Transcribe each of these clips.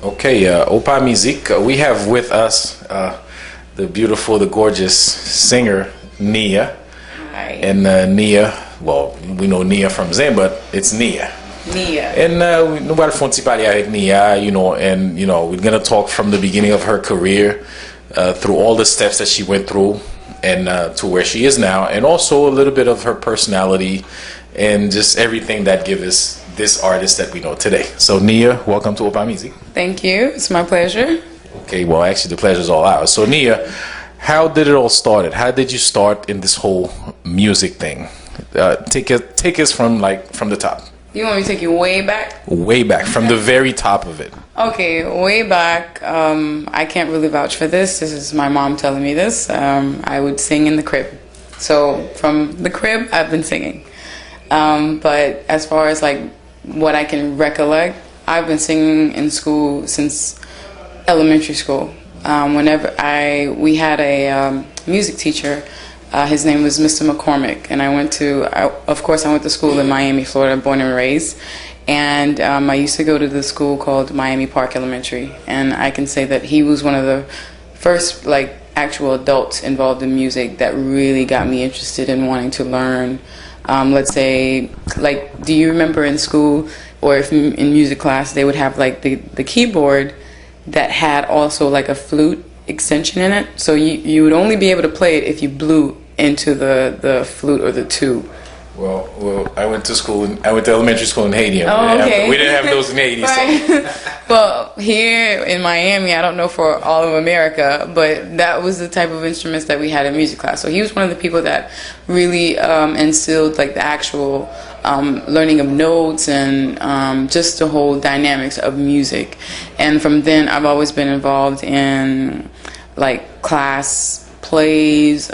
Okay, Opa Music. We have with us the beautiful, the gorgeous singer Nia. Hi. And Nia, well, we know Nia from Zen, but it's Nia. Nia. And nobody fonti parler avec Nia, and we're gonna talk from the beginning of her career, through all the steps that she went through, and to where she is now, and also a little bit of her personality, and just everything that gives us this artist that we know today. So Nia, welcome to Opa Music. Thank you. It's my pleasure. Okay, well, actually, the pleasure's all ours. So, Nia, how did it all start? How did you start in this whole music thing? Take us from the top. You want me to take you way back? Way back, from the very top of it. Okay, way back. I can't really vouch for this. This is my mom telling me this. I would sing in the crib. So from the crib, I've been singing. But as far as like what I can recollect, I've been singing in school since elementary school. Whenever we had a music teacher, his name was Mr. McCormick, and I went to school in Miami, Florida, born and raised. And I used to go to the school called Miami Park Elementary, and I can say that he was one of the first like actual adults involved in music that really got me interested in wanting to learn. Let's say, like, do you remember in school, or if in music class, they would have like the keyboard that had also like a flute extension in it. So you would only be able to play it if you blew into the flute or the tube. Well, I went to elementary school in Haiti. Oh, okay. We didn't have those in Haiti. Right. So. Well, here in Miami, I don't know for all of America, but that was the type of instruments that we had in music class. So he was one of the people that really instilled like the actual learning of notes and just the whole dynamics of music. And from then, I've always been involved in like class plays,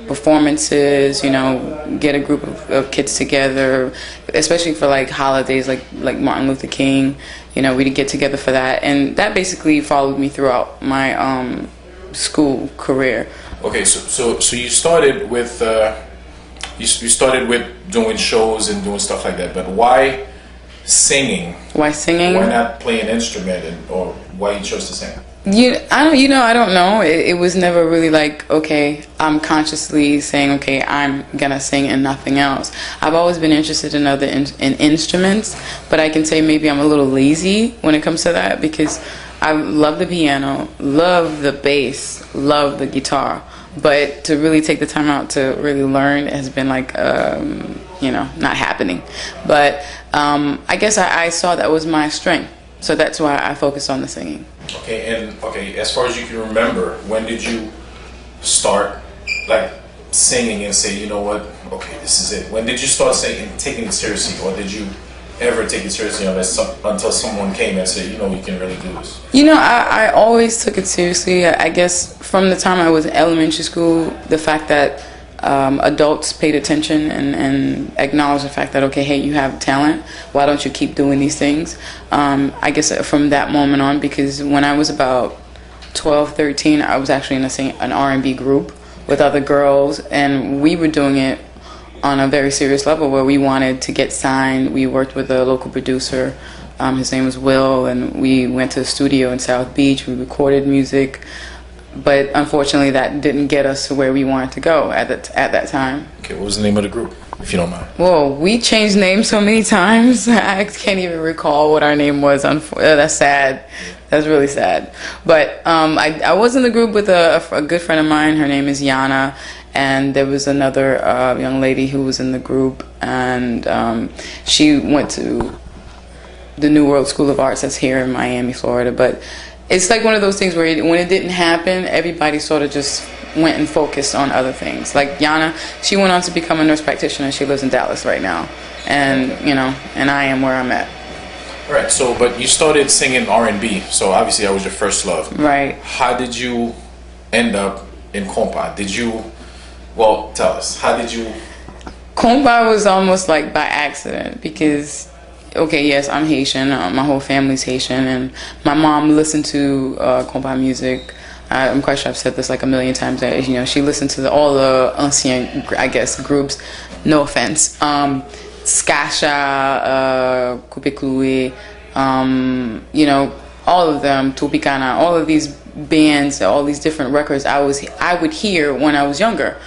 performances, get a group of kids together, especially for like holidays like Martin Luther King. We'd get together for that, and that basically followed me throughout my school career. Okay, so you started with you started with doing shows and doing stuff like that, but why singing? Why singing? Why not play an instrument, or why you chose to sing? I don't know. It was never really like, okay, I'm consciously saying, okay, I'm gonna sing and nothing else. I've always been interested in other in instruments, but I can say maybe I'm a little lazy when it comes to that, because I love the piano, love the bass, love the guitar, but to really take the time out to really learn has been like, not happening. But I guess I saw that was my strength. So that's why I focused on the singing. Okay, as far as you can remember, when did you start like singing and say, you know what, okay, this is it? When did you start taking it seriously, or did you ever take it seriously until someone came and said, you can really do this? I always took it seriously. I guess from the time I was in elementary school, the fact that adults paid attention and acknowledged the fact that, okay, hey, you have talent, why don't you keep doing these things? I guess from that moment on, because when I was about 12, 13, I was actually in an R&B group with other girls, and we were doing it on a very serious level where we wanted to get signed. We worked with a local producer, his name was Will, and we went to the studio in South Beach, we recorded music. But unfortunately, that didn't get us to where we wanted to go at that time. Okay, what was the name of the group, if you don't mind? Well, we changed names so many times, I can't even recall what our name was. That's sad. That's really sad. But I was in the group with a good friend of mine. Her name is Yana. And there was another young lady who was in the group. And she went to the New World School of Arts that's here in Miami, Florida. But it's like one of those things where when it didn't happen, everybody sort of just went and focused on other things. Like Yana, she went on to become a nurse practitioner. She lives in Dallas right now. And, and I am where I'm at. All right, but you started singing R&B, so obviously that was your first love. Right. How did you end up in compa? Tell us, how did you... Compa was almost like by accident, because... Okay, yes, I'm Haitian. My whole family's Haitian, and my mom listened to compa music. I'm quite sure I've said this like a million times. That she listened to all the ancien, I guess, groups. No offense, Skasha, Coupe Cloué, all of them, Tupicana, all of these bands, all these different records I would hear when I was younger,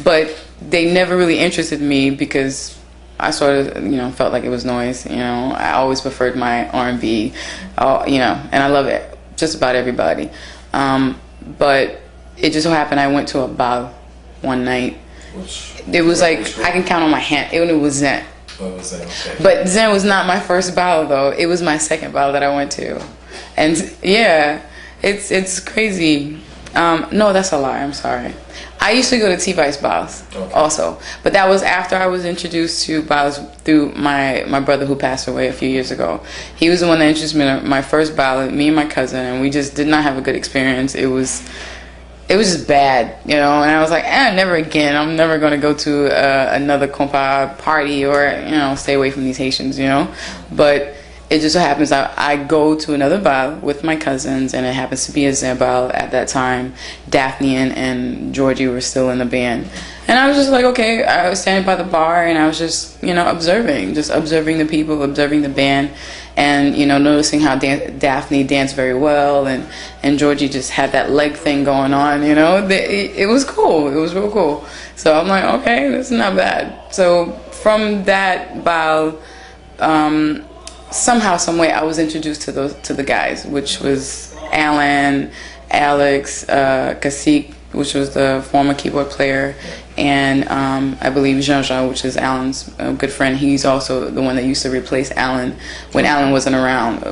but they never really interested me because I sort of, felt like it was noise. I always preferred my R&B, and I love it, just about everybody. But it just so happened I went to a bal one night. It was like, I can count on my hand. It was Zen. What was that? Okay. But Zen was not my first bal, though. It was my second bal that I went to. And yeah, it's crazy. No, that's a lie. I'm sorry. I used to go to T-Vice bals also, but that was after I was introduced to bals through my brother who passed away a few years ago. He was the one that introduced me to my first bal, me and my cousin, and we just did not have a good experience. It was just bad, and I was like, never again. I'm never going to go to another compa party or, stay away from these Haitians, But it just so happens I go to another bal with my cousins, and it happens to be a Zen bal at that time. Daphne and Georgie were still in the band. And I was just like, okay, I was standing by the bar, and I was just, observing the people, observing the band, and, noticing how Daphne danced very well, and Georgie just had that leg thing going on, It was cool. It was real cool. So I'm like, okay, this is not bad. So from that bal, somehow, some way, I was introduced to the guys, which was Alan, Alex, Cacique, which was the former keyboard player, and I believe Jean-Jean, which is Alan's good friend. He's also the one that used to replace Alan when Alan wasn't around